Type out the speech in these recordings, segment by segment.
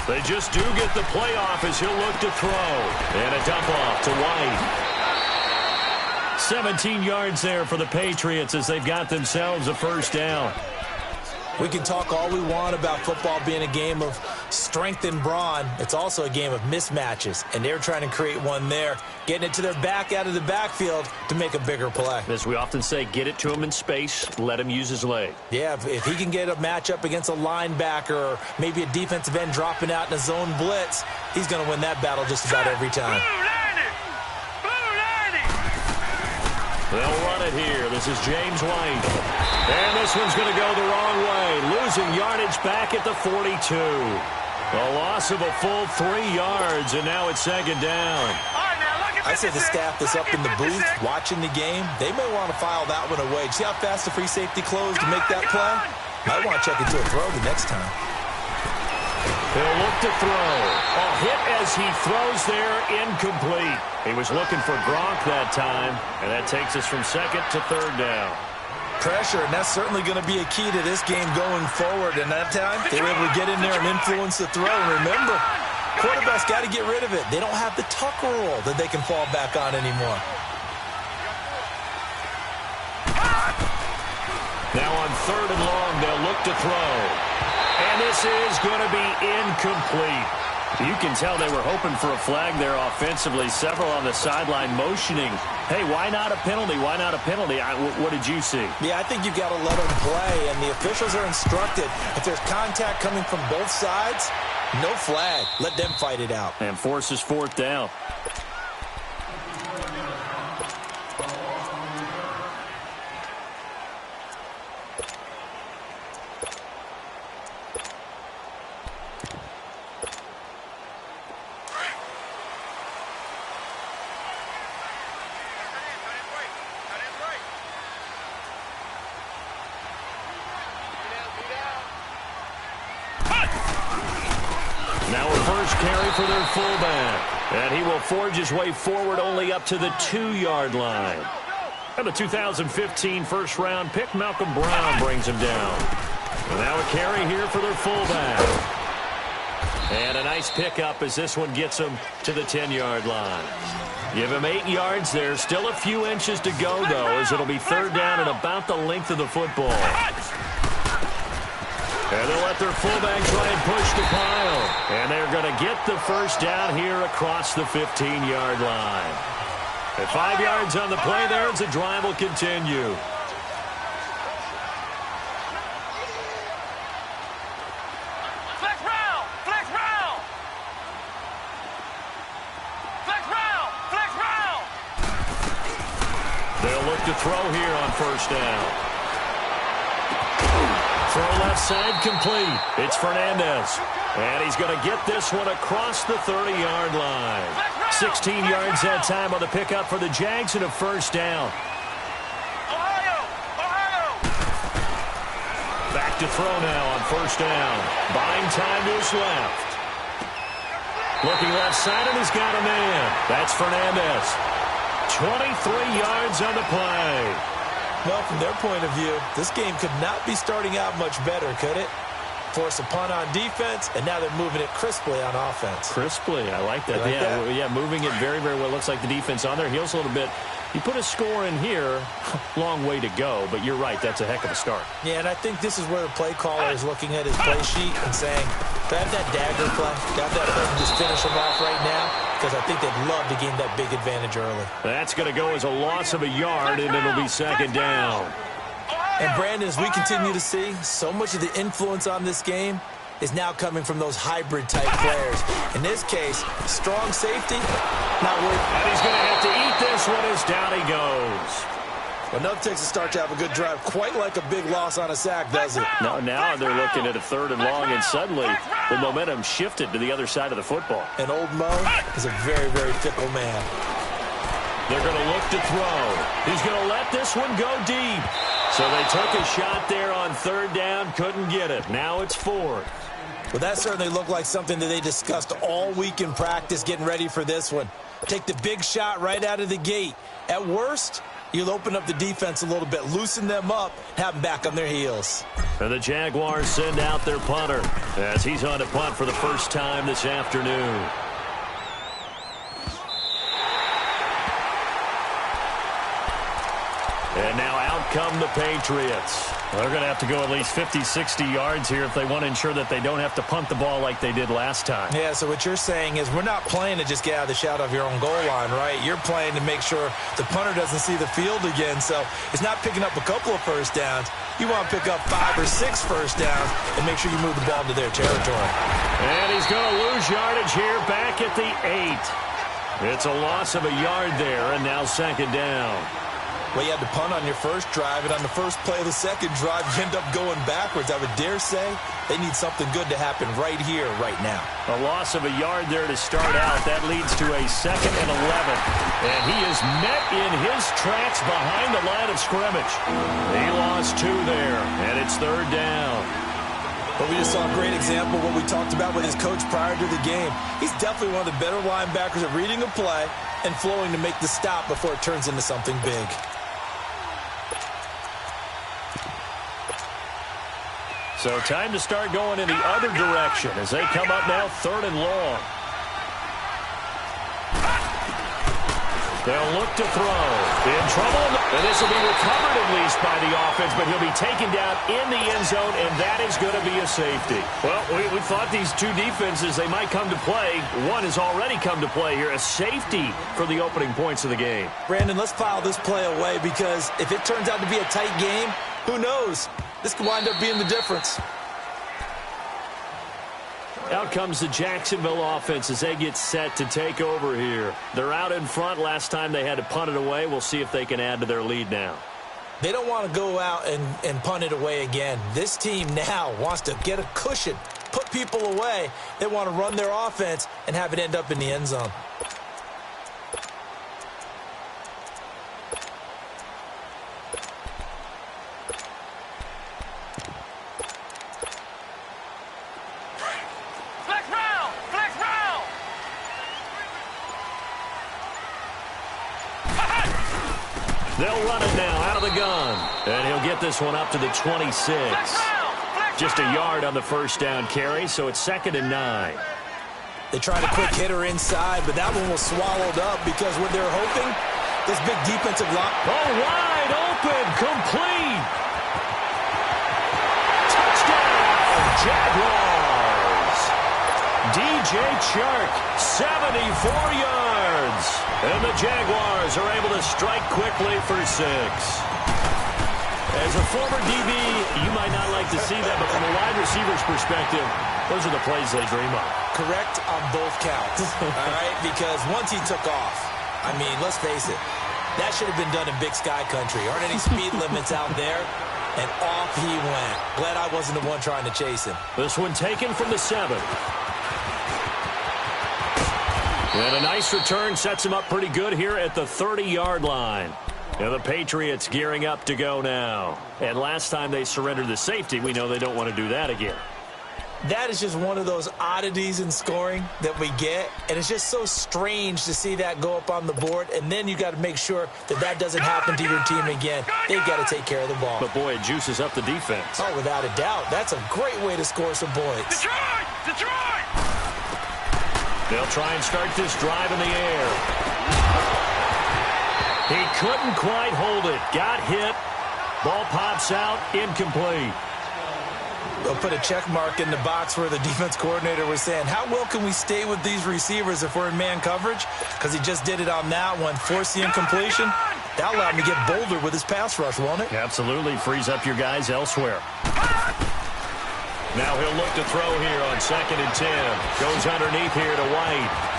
They just do get the playoff as he'll look to throw. And a dump off to White. 17 yards there for the Patriots as they've got themselves a first down. We can talk all we want about football being a game of strength and brawn. It's also a game of mismatches, and they're trying to create one there, getting it to their back out of the backfield to make a bigger play. As we often say, get it to him in space, let him use his leg. Yeah, if he can get a matchup against a linebacker or maybe a defensive end dropping out in a zone blitz, he's going to win that battle just about every time. They'll run it here. This is James White. And this one's going to go the wrong way. Losing yardage back at the 42. A loss of a full 3 yards, and now it's second down. I say the staff that's up in the booth watching the game, they may want to file that one away. See how fast the free safety closed to make that play? Might want to check into a throw the next time. He'll look to throw. A hit as he throws there, incomplete. He was looking for Gronk that time, and that takes us from second to third down. Pressure, and that's certainly going to be a key to this game going forward. And that time, they were able to get in there and influence the throw. And remember, quarterbacks got to get rid of it. They don't have the Tucker rule that they can fall back on anymore. Now on third and long, they'll look to throw. And this is going to be incomplete. You can tell they were hoping for a flag there offensively. Several on the sideline motioning. Hey, why not a penalty? Why not a penalty? What did you see? Yeah, I think you've got to let them play, and the officials are instructed. If there's contact coming from both sides, no flag. Let them fight it out. And forces fourth down. Now a first carry for their fullback. And he will forge his way forward only up to the 2-yard line. And the 2015 first-round pick, Malcolm Brown, brings him down. And now a carry here for their fullback. And a nice pickup as this one gets him to the 10-yard line. Give him 8 yards there. Still a few inches to go, though, as it'll be third down and about the length of the football. And they'll let their fullback try and push the pile. And they're going to get the first down here across the 15-yard line. At 5 yards on the play there, as the drive will continue. Flex round! Flex round! Flex round! Flex round! They'll look to throw here on first down. Throw left side complete. It's Fernandez. And he's going to get this one across the 30-yard line. 16 yards that time on the pickup for the Jags and a first down. Back to throw now on first down. Buying time to his left. Looking left side, and he's got a man. That's Fernandez. 23 yards on the play. Well, from their point of view, this game could not be starting out much better, could it? Force a punt on defense, and now they're moving it crisply on offense. Crisply, I like that. Yeah, moving it very, very well. Looks like the defense on their heels a little bit. You put a score in here, long way to go, but you're right, that's a heck of a start. Yeah, and I think this is where the play caller is looking at his play sheet and saying, grab that dagger play, grab that hook and just finish them off right now, because I think they'd love to gain that big advantage early. That's going to go as a loss of a yard, and it'll be second down. And, Brandon, as we continue to see, so much of the influence on this game is now coming from those hybrid-type players. In this case, strong safety, not worth it. And he's going to have to eat this one as down he goes. Well, enough takes a start to have a good drive, quite like a big loss on a sack, does it? No, now they're looking at a third and long, and suddenly the momentum shifted to the other side of the football. And old Mo is a very, very fickle man. They're going to look to throw. He's going to let this one go deep. So they took a shot there on third down, couldn't get it. Now it's fourth. Well, that certainly looked like something that they discussed all week in practice getting ready for this one. Take the big shot right out of the gate. At worst, You'll open up the defense a little bit, loosen them up, have them back on their heels. And the Jaguars send out their punter as he's on to punt for the first time this afternoon. And now out come the Patriots. They're going to have to go at least 50, 60 yards here if they want to ensure that they don't have to punt the ball like they did last time. Yeah, so what you're saying is we're not playing to just get out of the shadow of your own goal line, right? You're playing to make sure the punter doesn't see the field again. So it's not picking up a couple of first downs. You want to pick up 5 or 6 first downs and make sure you move the ball into their territory. And he's going to lose yardage here back at the 8. It's a loss of a yard there, and now second down. Well, you had to punt on your first drive, and on the first play of the second drive, you end up going backwards. I would dare say they need something good to happen right here, right now. A loss of a yard there to start out. That leads to a 2nd and 11. And he is met in his tracks behind the line of scrimmage. He lost 2 there, and it's third down. But we just saw a great example of what we talked about with his coach prior to the game. He's definitely one of the better linebackers at reading a play and flowing to make the stop before it turns into something big. So time to start going in the other direction as they come up now 3rd and long. They'll look to throw. In trouble. And this will be recovered at least by the offense, but he'll be taken down in the end zone, and that is going to be a safety. Well, we thought these two defenses, they might come to play. One has already come to play here, a safety for the opening points of the game. Brandon, let's file this play away because if it turns out to be a tight game, who knows? This could wind up being the difference. Out comes the Jacksonville offense as they get set to take over here. They're out in front. Last time they had to punt it away. We'll see if they can add to their lead now. They don't want to go out and punt it away again. This team now wants to get a cushion, put people away. They want to run their offense and have it end up in the end zone. They'll run it now out of the gun. And he'll get this one up to the 26. Just a yard on the first down carry, so it's 2nd and 9. They tried a quick hitter inside, but that one was swallowed up because what they're hoping, this big defensive line. Oh, wide open, complete. Touchdown, Jaguars. DJ Chark, 74 yards. And the Jaguars are able to strike quickly for 6. As a former DB, you might not like to see that, but from a wide receiver's perspective, those are the plays they dream of. Correct on both counts, all right? Because once he took off, I mean, let's face it, that should have been done in Big Sky country. Aren't any speed limits out there? And off he went. Glad I wasn't the one trying to chase him. This one taken from the 7. And a nice return sets him up pretty good here at the 30-yard line. And the Patriots gearing up to go now. And last time they surrendered the safety, we know they don't want to do that again. That is just one of those oddities in scoring that we get. And it's just so strange to see that go up on the board. And then you got to make sure that that doesn't happen to your team again. They've got to take care of the ball. But, boy, it juices up the defense. Oh, without a doubt. That's a great way to score some points. Detroit! Detroit! They'll try and start this drive in the air. He couldn't quite hold it. Got hit. Ball pops out. Incomplete. They'll put a check mark in the box where the defense coordinator was saying, how well can we stay with these receivers if we're in man coverage? Because he just did it on that one, force the incompletion. That'll allow him to get bolder with his pass rush, won't it? Absolutely. Frees up your guys elsewhere. Now he'll look to throw here on 2nd and 10. Goes underneath here to White.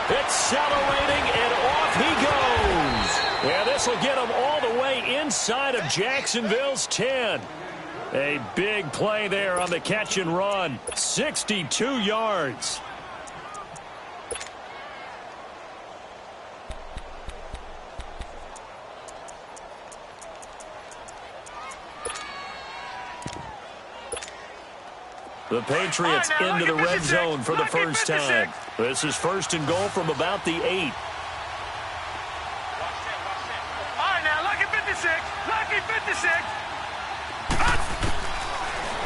Accelerating, and off he goes. Yeah, this will get him all the way inside of Jacksonville's 10. A big play there on the catch and run. 62 yards. The Patriots into the red zone for the first time. This is 1st and goal from about the 8.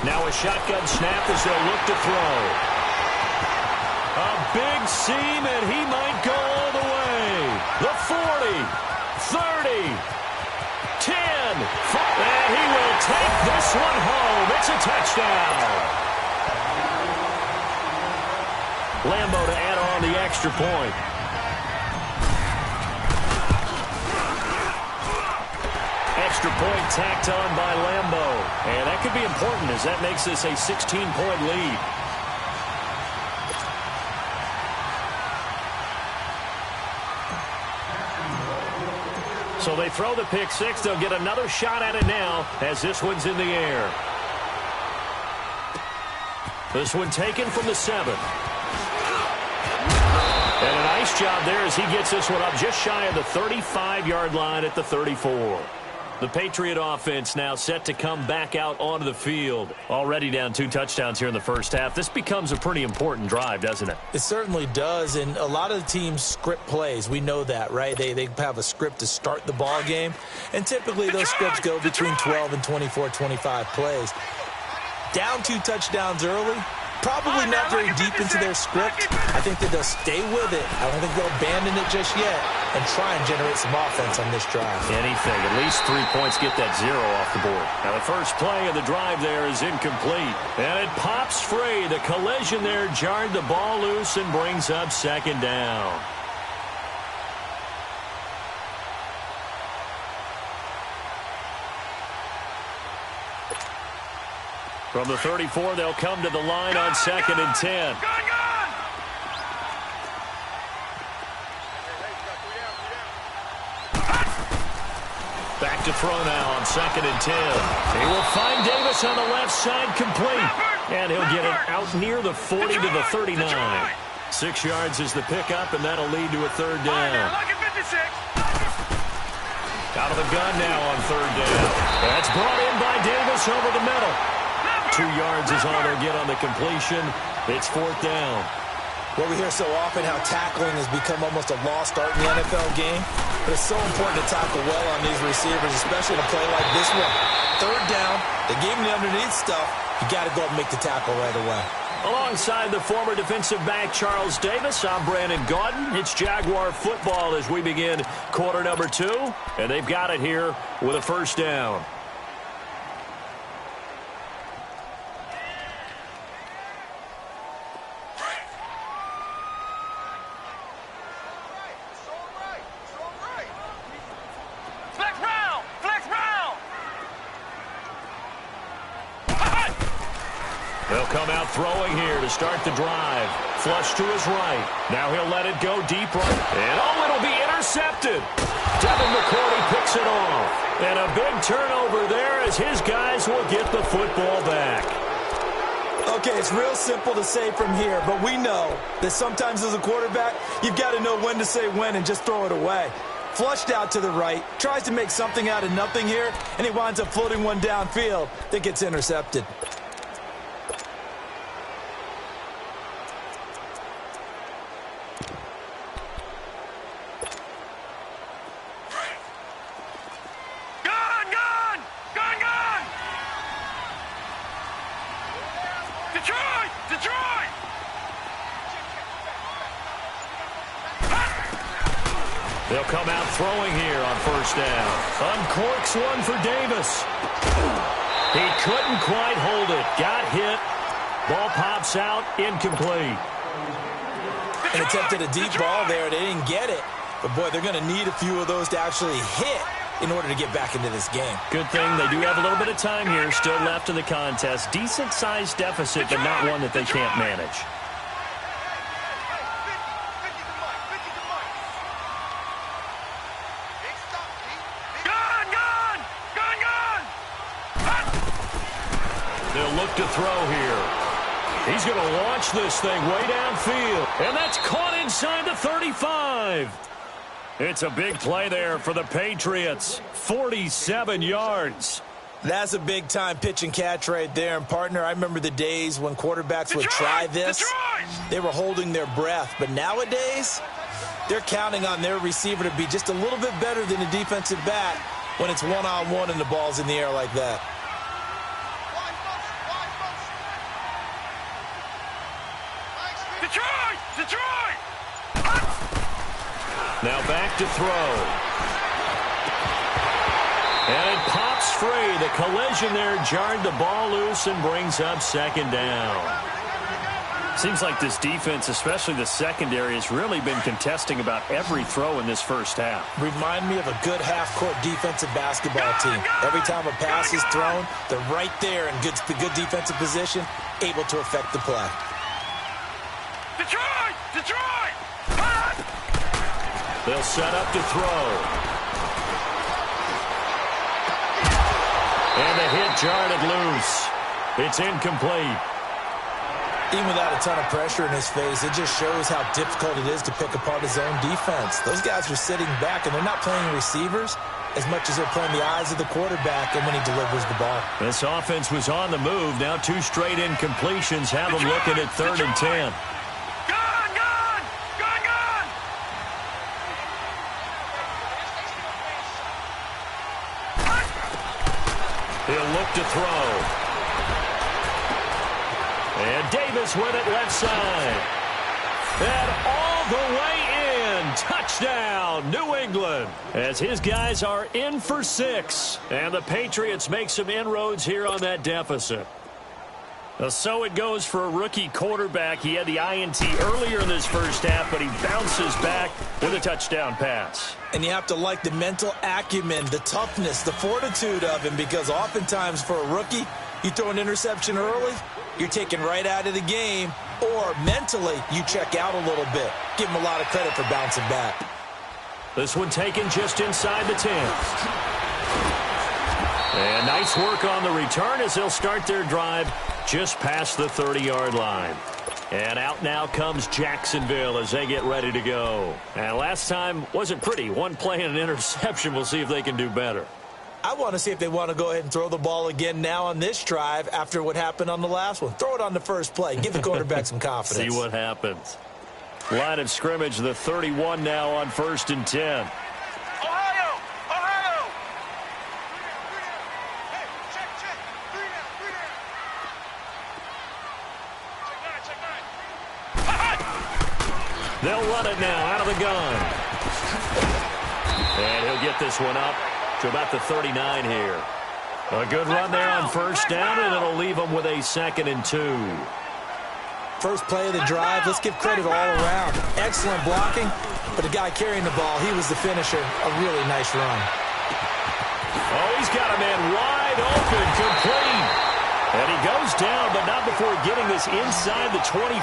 Now a shotgun snap as they'll look to throw. A big seam, and he might go all the way. The 40, 30, 10, 5, and he will take this one home. It's a touchdown. Lambo to add on the extra point. Extra point tacked on by Lambo. And that could be important as that makes this a 16-point lead. So they throw the pick six. They'll get another shot at it now as this one's in the air. This one taken from the 7. And a nice job there as he gets this one up just shy of the 35-yard line at the 34. The Patriot offense now set to come back out onto the field. Already down 2 touchdowns here in the first half. This becomes a pretty important drive, doesn't it? It certainly does, and a lot of the teams script plays. We know that, right? They have a script to start the ball game, and typically those scripts go between 12 and 24, 25 plays. Down 2 touchdowns early, probably not very deep into their script. I think that they'll stay with it. I don't think they'll abandon it just yet and try and generate some offense on this drive. Anything. At least 3 points get that 0 off the board. Now the first play of the drive there is incomplete. And it pops free. The collision there jarred the ball loose and brings up second down. From the 34, they'll come to the line on 2nd and 10. Back to throw now on 2nd and 10. He will find Davis on the left side complete. And he'll get it out near the 40 to the 39. 6 yards is the pickup, and that'll lead to a 3rd down. Out of the gun now on 3rd down. That's brought in by Davis over the middle. 2 yards is all they'll get on the completion. It's 4th down. Well, we hear so often how tackling has become almost a lost art in the NFL game. But it's so important to tackle well on these receivers, especially in a play like this one. 3rd down, they gave him the underneath stuff. You got to go and make the tackle right away. Alongside the former defensive back Charles Davis, I'm Brandon Gaudin. It's Jaguar football as we begin quarter number 2. And they've got it here with a 1st down. They'll come out throwing here to start the drive. Flush to his right. Now he'll let it go deep right. And it'll be intercepted. Devin McCourty picks it off. And a big turnover there as his guys will get the football back. Okay, it's real simple to say from here, but we know that sometimes as a quarterback, you've got to know when to say when and just throw it away. Flushed out to the right, tries to make something out of nothing here, and he winds up floating one downfield that gets intercepted. They'll come out throwing here on 1st down. Uncorks one for Davis. He couldn't quite hold it. Got hit. Ball pops out. Incomplete. And attempted a deep ball there. They didn't get it. But, boy, they're going to need a few of those to actually hit in order to get back into this game. Good thing they do have a little bit of time here still left in the contest. Decent-sized deficit, but not one that they can't manage. They'll look to throw here. He's going to launch this thing way downfield. And that's caught inside the 35. It's a big play there for the Patriots. 47 yards. That's a big-time pitch and catch right there. And, partner, I remember the days when quarterbacks would try this. They were holding their breath. But nowadays, they're counting on their receiver to be just a little bit better than a defensive back when it's one-on-one and the ball's in the air like that. Detroit! Detroit! Now back to throw. And it pops free. The collision there jarred the ball loose and brings up second down. Seems like this defense, especially the secondary, has really been contesting about every throw in this first half. Remind me of a good half-court defensive basketball team. Every time a pass is thrown, they're right there in good defensive position, able to affect the play. Detroit! Detroit! They'll set up to throw. And the hit jarred it loose. It's incomplete. Even without a ton of pressure in his face, it just shows how difficult it is to pick apart his own defense. Those guys are sitting back, and they're not playing receivers as much as they're playing the eyes of the quarterback and when he delivers the ball. This offense was on the move. Now 2 straight incompletions have them looking at 3rd and 10. Gone! Gone! Gone! Gone! He'll look to throw. And Davis with it left side. And all the way in. Touchdown, New England. As his guys are in for 6. And the Patriots make some inroads here on that deficit. So it goes for a rookie quarterback. He had the INT earlier in this first half, but he bounces back with a touchdown pass. And you have to like the mental acumen, the toughness, the fortitude of him, because oftentimes for a rookie, you throw an interception early, you're taken right out of the game, or mentally you check out a little bit. Give him a lot of credit for bouncing back. This one taken just inside the 10. And nice work on the return as they'll start their drive just past the 30-yard line. And out now comes Jacksonville as they get ready to go. And last time wasn't pretty. One play and an interception. We'll see if they can do better. I want to see if they want to go ahead and throw the ball again now on this drive after what happened on the last one. Throw it on the first play. Give the quarterback some confidence. See what happens. Line of scrimmage, the 31 now on 1st and 10. Ohio! Ohio! Hey, check. 3 down. Check 9. They'll run it now out of the gun. And he'll get this one up to about the 39 here. A good run there on 1st down, and it'll leave them with a 2nd and 2. First play of the drive, let's give credit all around. Excellent blocking, but the guy carrying the ball, he was the finisher. A really nice run. Oh, he's got a man wide open, complete. And he goes down, but not before getting this inside the 25.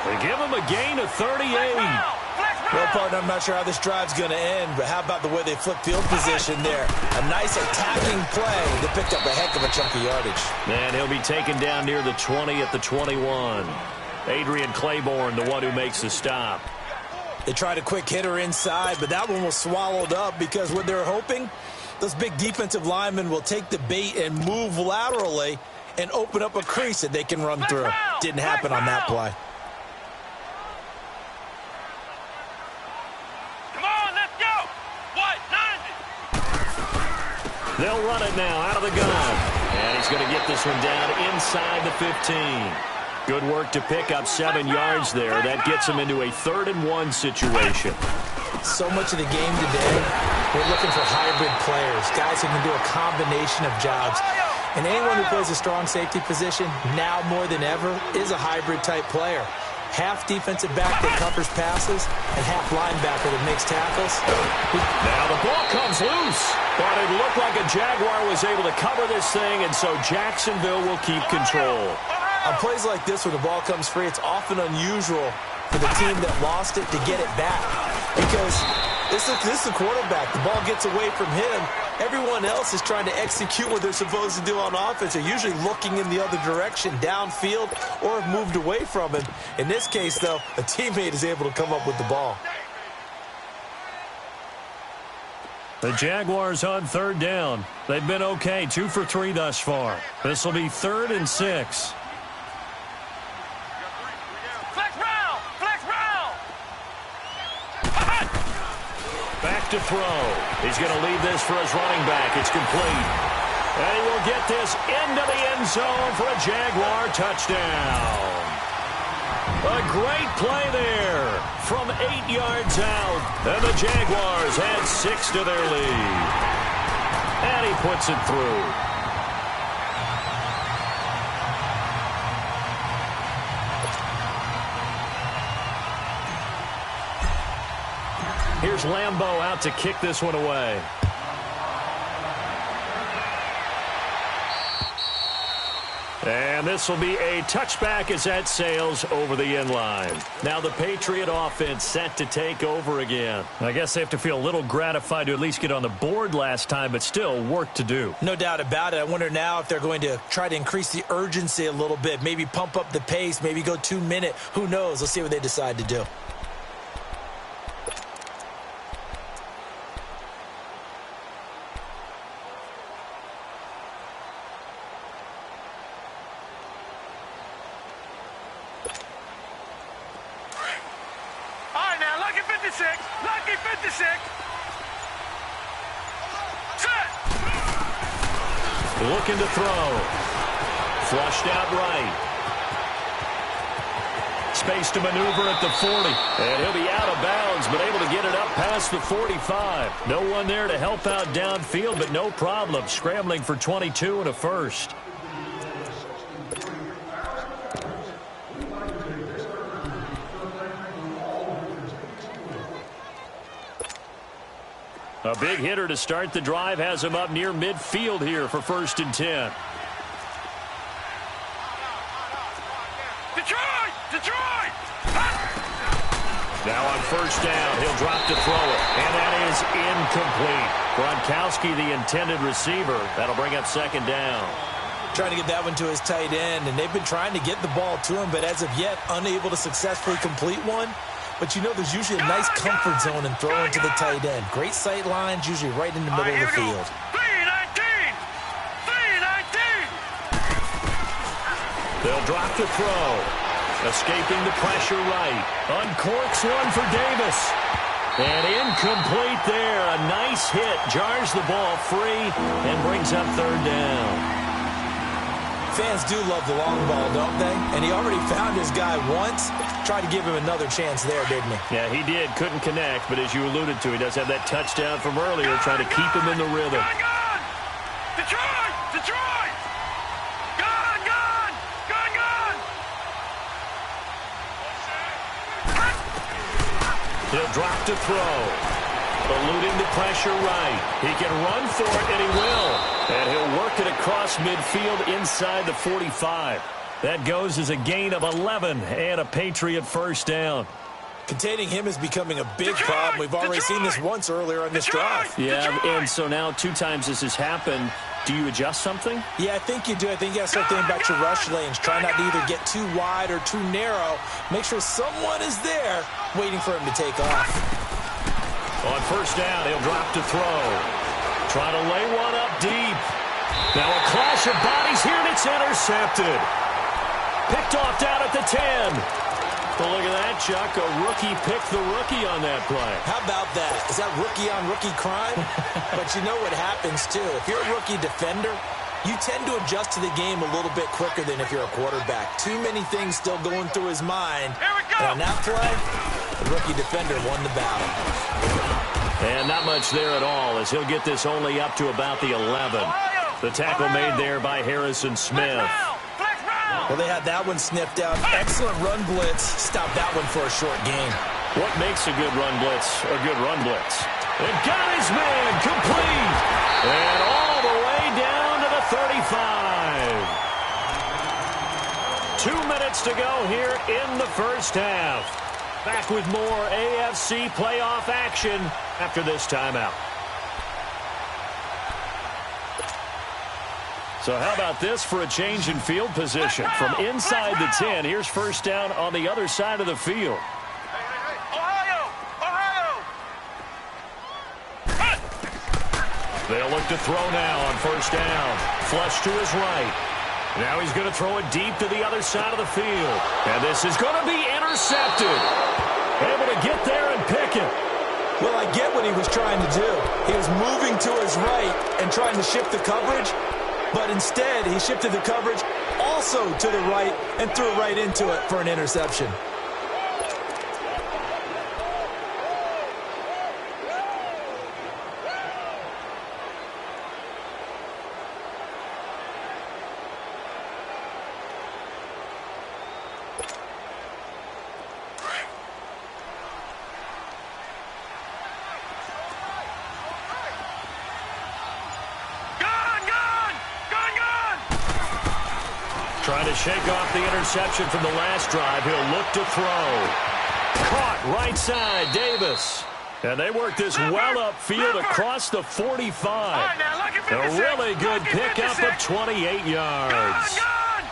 They give him a gain of 38. Well, partner, I'm not sure how this drive's going to end, but how about the way they flip field position there? A nice attacking play that picked up a heck of a chunk of yardage. And he'll be taken down near the 20 at the 21. Adrian Claiborne, the one who makes the stop. They tried a quick hitter inside, but that one was swallowed up because what they're hoping, those big defensive linemen will take the bait and move laterally and open up a crease that they can run through. Didn't happen on that play. They'll run it now out of the gun. And he's going to get this one down inside the 15. Good work to pick up 7 yards there. That gets him into a 3rd and 1 situation. So much of the game today, we're looking for hybrid players, guys who can do a combination of jobs. And anyone who plays a strong safety position, now more than ever, is a hybrid-type player. Half defensive back that covers passes and half linebacker that makes tackles. Now the ball comes loose, but it looked like a Jaguar was able to cover this thing, and so Jacksonville will keep control. On plays like this where the ball comes free, it's often unusual for the team that lost it to get it back because this is the quarterback. The ball gets away from him. Everyone else is trying to execute what they're supposed to do on offense. They're usually looking in the other direction, downfield, or have moved away from him. In this case, though, a teammate is able to come up with the ball. The Jaguars on 3rd down. They've been okay, 2 for 3 thus far. This will be 3rd and 6. Back to throw. He's going to leave this for his running back. It's complete. And he will get this into the end zone for a Jaguar touchdown. A great play there from 8 yards out. And the Jaguars add 6 to their lead. And he puts it through. Here's Lambeau out to kick this one away. And this will be a touchback as that sails over the end line. Now the Patriot offense set to take over again. I guess they have to feel a little gratified to at least get on the board last time, but still work to do. No doubt about it. I wonder now if they're going to try to increase the urgency a little bit, maybe pump up the pace, maybe go 2-minute. Who knows? Let's see what they decide to do. Lucky 56. Set. Looking to throw. Flushed out right. Space to maneuver at the 40. And he'll be out of bounds, but able to get it up past the 45. No one there to help out downfield, but no problem. Scrambling for 22 and a first. A big hitter to start the drive has him up near midfield here for 1st and 10. Detroit! Now on 1st down, he'll drop to throw it, and that is incomplete. Gronkowski, the intended receiver. That'll bring up 2nd down. Trying to get that one to his tight end, and they've been trying to get the ball to him, but as of yet, unable to successfully complete one. But you know there's usually a nice comfort zone in throwing to the tight end. Great sight lines, usually right in the middle of the field. 319! They'll drop to throw. Escaping the pressure right. Uncorks one for Davis. And incomplete there. A nice hit. Jars the ball free and brings up 3rd down. Fans do love the long ball, don't they? And he already found his guy once. Tried to give him another chance there, didn't he? Yeah, he did. Couldn't connect, but as you alluded to, he does have that touchdown from earlier, trying to keep him in the rhythm. Gone! Detroit! Gone! He'll drop to throw. Eluding the pressure right. He can run for it, and he will. And he'll work it across midfield inside the 45. That goes as a gain of 11 and a Patriot 1st down. Containing him is becoming a big problem. We've already seen this once earlier on this drive. Yeah, and so now 2 times this has happened. Do you adjust something? Yeah, I think you do. I think you got to start thinking about your rush lanes. Try not to either get too wide or too narrow. Make sure someone is there waiting for him to take off. On 1st down, he'll drop to throw. Trying to lay one up deep. Now a clash of bodies here, and it's intercepted. Picked off down at the 10. Well, look at that, Chuck. A rookie picked the rookie on that play. How about that? Is that rookie-on-rookie crime? But you know what happens, too. If you're a rookie defender, you tend to adjust to the game a little bit quicker than if you're a quarterback. Too many things still going through his mind. Here we go. And on that play, the rookie defender won the battle. And not much there at all, as he'll get this only up to about the 11. The tackle made there by Harrison Smith. Well, they had that one sniffed out. Excellent run blitz. Stop that one for a short gain. What makes a good run blitz a good run blitz? And got his man complete. And all the way down to the 35. 2 minutes to go here in the 1st half. Back with more AFC playoff action after this timeout. So how about this for a change in field position? From inside the 10, here's 1st down on the other side of the field. Ohio! They'll look to throw now on 1st down. Flush to his right. Now he's going to throw it deep to the other side of the field. And this is going to be intercepted. Able to get there and pick it. Well, I get what he was trying to do. He was moving to his right and trying to shift the coverage. But instead, he shifted the coverage also to the right and threw it right into it for an interception. Trying to shake off the interception from the last drive. He'll look to throw. Caught right side, Davis. And they work this well upfield across the 45. A really good pickup of 28 yards.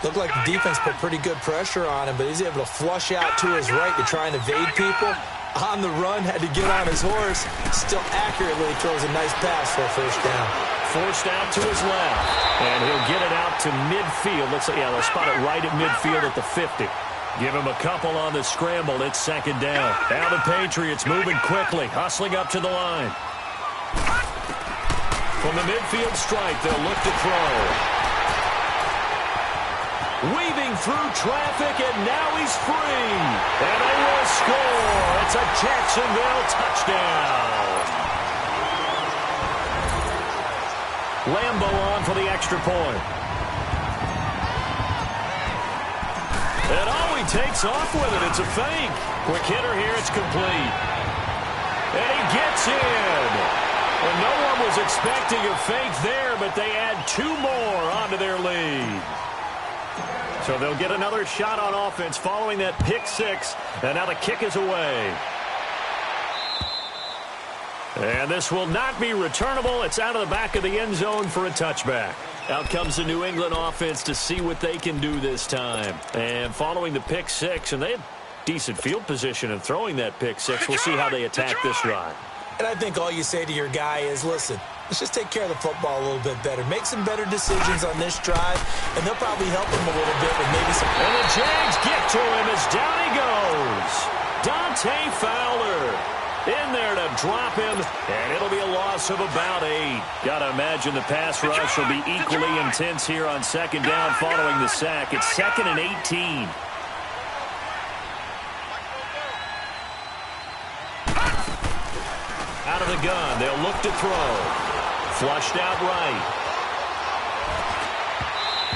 Looked like the defense put pretty good pressure on him, but he's able to flush out to his right to try and evade people. On the run, had to get on his horse. Still accurately throws a nice pass for a first down. Forced out to his left. And he'll get it out to midfield. Looks like, yeah, they'll spot it right at midfield at the 50. Give him a couple on the scramble. It's second down. Now the Patriots moving quickly, hustling up to the line. From the midfield stripe, they'll look to throw. Weaving through traffic, and now he's free. And they will score. It's a Jacksonville touchdown. Lambo on for the extra point. And oh, he takes off with it. It's a fake. Quick hitter here. It's complete. And he gets in. And no one was expecting a fake there, but they add two more onto their lead. So they'll get another shot on offense following that pick six. And now the kick is away. And this will not be returnable. It's out of the back of the end zone for a touchback. Out comes the New England offense to see what they can do this time. And following the pick six, and they had decent field position in throwing that pick six. We'll see how they attack this drive. And I think all you say to your guy is, listen, let's just take care of the football a little bit better. Make some better decisions on this drive, and they'll probably help him a little bit with maybe some... And the Jags get to him as down he goes. Dante Fowler in there to drop him, and it'll be a loss of about 8. Got to imagine the pass rush will be equally intense here on second down following the sack. It's 2nd and 18. Out of the gun, they'll look to throw. Flushed out right.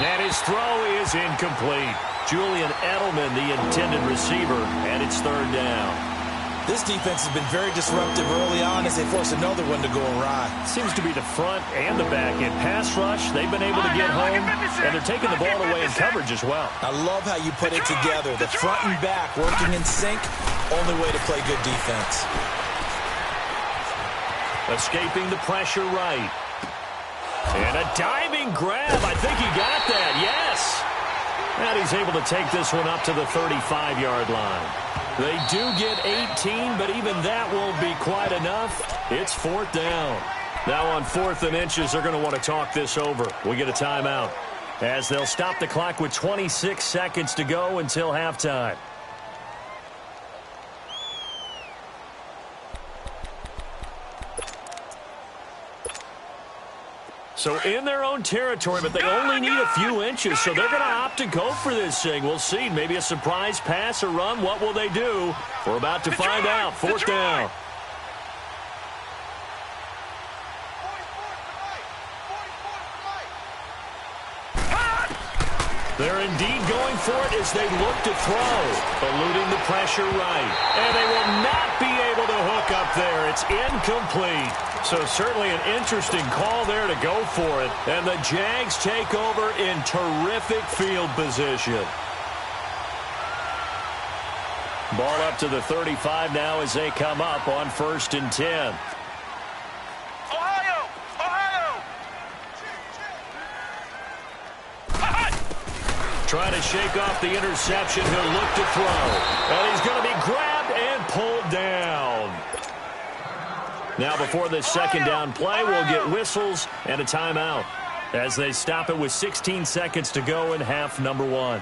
And his throw is incomplete. Julian Edelman, the intended receiver, and it's third down. This defense has been very disruptive early on as they force another one to go awry. Seems to be the front and the back end. Pass rush, they've been able to get home, and they're taking the ball away in coverage as well. I love how you put it together. The front and back working in sync, only way to play good defense. Escaping the pressure right. And a diving grab. I think he got that. Yes. And he's able to take this one up to the 35-yard line. They do get 18, but even that won't be quite enough. It's fourth down. Now on 4th and inches, they're going to want to talk this over. We get a timeout as they'll stop the clock with 26 seconds to go until halftime. So in their own territory, but they only need a few inches, so they're going to opt to go for this thing. We'll see. Maybe a surprise pass or run. What will they do? We're about to find out. Fourth down. They're indeed going for it as they look to throw. Eluding the pressure right. And they will not be able to hook up there. It's incomplete. So certainly an interesting call there to go for it. And the Jags take over in terrific field position. Ball up to the 35 now as they come up on 1st and 10. Trying to shake off the interception. He'll look to throw. And he's going to be grabbed and pulled down. Now before this second down play, we'll get whistles and a timeout as they stop it with 16 seconds to go in half number 1.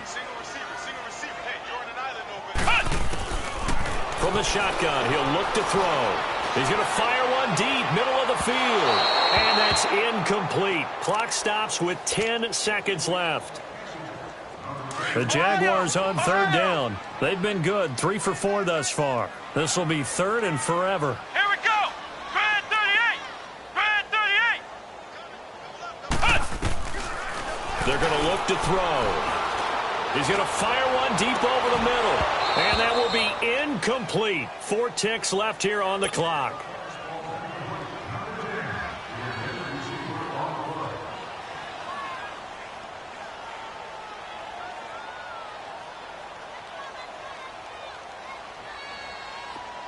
From the shotgun, he'll look to throw. He's going to fire one deep, middle of the field. And that's incomplete. Clock stops with 10 seconds left. The Jaguars on 3rd down. They've been good, 3 for 4 thus far. This will be 3rd and forever. Here we go. Red 38. Red 38. They're going to look to throw. He's going to fire one deep over the middle. And that will be incomplete. 4 ticks left here on the clock.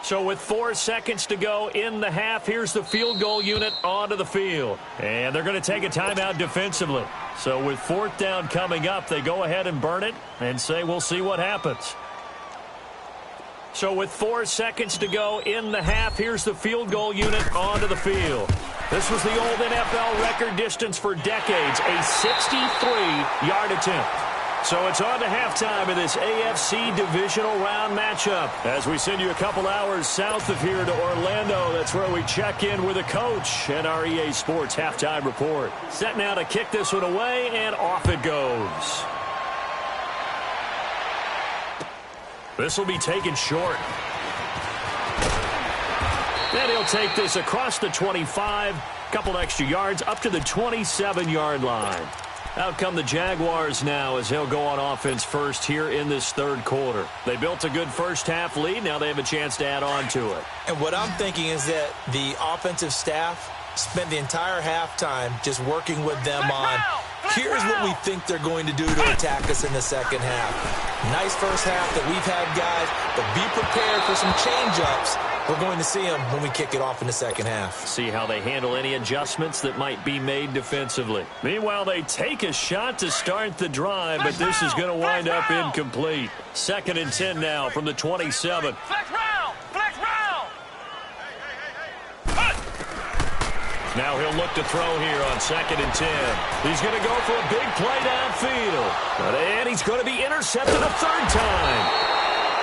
So with 4 seconds to go in the half, here's the field goal unit onto the field. And they're going to take a timeout defensively. So with 4th down coming up, they go ahead and burn it and say we'll see what happens. So with 4 seconds to go in the half, here's the field goal unit onto the field. This was the old NFL record distance for decades, a 63-yard attempt. So it's on to halftime in this AFC divisional round matchup. As we send you a couple hours south of here to Orlando, that's where we check in with a coach and our EA Sports halftime report. Set now to kick this one away, and off it goes. This will be taken short. And he'll take this across the 25, couple extra yards, up to the 27-yard line. Out come the Jaguars now as he'll go on offense first here in this third quarter. They built a good first-half lead. Now they have a chance to add on to it. And what I'm thinking is that the offensive staff spent the entire halftime just working with them on, here's what we think they're going to do to attack us in the second half. Nice first half that we've had, guys, but be prepared for some change-ups. We're going to see them when we kick it off in the second half. See how they handle any adjustments that might be made defensively. Meanwhile, they take a shot to start the drive, but this is going to wind up incomplete. 2nd and 10 now from the 27. Flex round! Flex round! Now he'll look to throw here on 2nd and 10. He's going to go for a big play downfield. And he's going to be intercepted a 3rd time.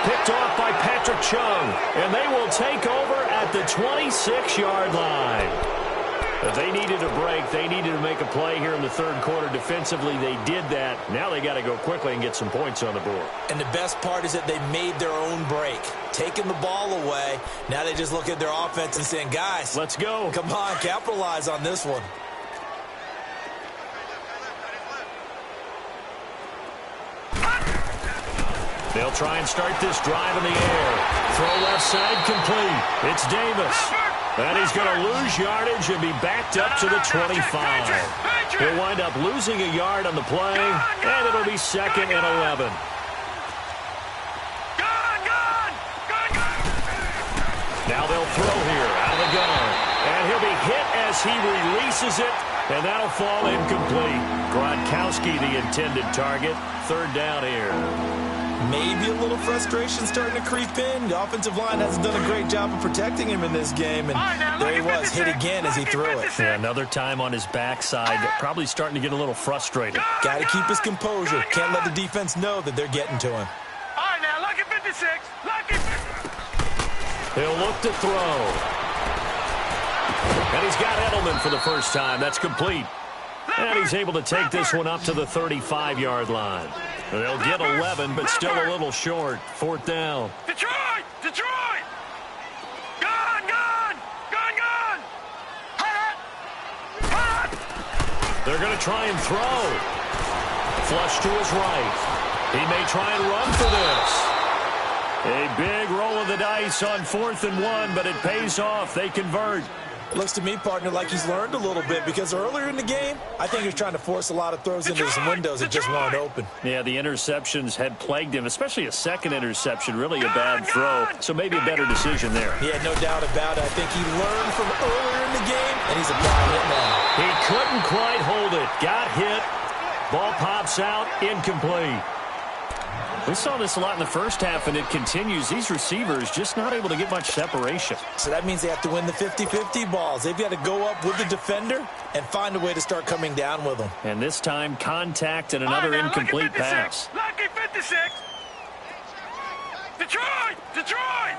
Picked off by Patrick Chung, and they will take over at the 26-yard line. If they needed a break, they needed to make a play here in the third quarter defensively. They did that. Now they got to go quickly and get some points on the board. And the best part is that they made their own break, taking the ball away. Now they just look at their offense and saying, guys, let's go. Come on, capitalize on this one. They'll try and start this drive in the air. Throw left side complete. It's Davis. And he's going to lose yardage and be backed up to the 25. He'll wind up losing a yard on the play, and it'll be 2nd and 11. Now they'll throw here out of the gun. And he'll be hit as he releases it, and that'll fall incomplete. Gronkowski, the intended target. 3rd down here. Maybe a little frustration starting to creep in. The offensive line hasn't done a great job of protecting him in this game, and there he was, hit again as he threw it. Yeah, another time on his backside, probably starting to get a little frustrated. Got to keep his composure. Can't let the defense know that they're getting to him. All right, now, lucky 56. Lucky 56. He'll look to throw. And he's got Edelman for the first time. That's complete. And he's able to take this one up to the 35-yard line. They'll get 11, but still a little short. 4th down. Detroit! Detroit! Gun! Gun! Gun! Gun! Hot! They're going to try and throw. Flush to his right. He may try and run for this. A big roll of the dice on 4th and 1, but it pays off. They convert. It looks to me, partner, like he's learned a little bit, because earlier in the game, I think he was trying to force a lot of throws into some windows that just weren't open. Yeah, the interceptions had plagued him, especially a second interception, really a bad throw. So maybe a better decision there. Yeah, no doubt about it. I think he learned from earlier in the game, and he's applying it now. He couldn't quite hold it. Got hit. Ball pops out. Incomplete. We saw this a lot in the first half, and it continues. These receivers just not able to get much separation. So that means they have to win the 50-50 balls. They've got to go up with the defender and find a way to start coming down with them. And this time, contact and another incomplete pass. Lucky 56. Detroit! Detroit!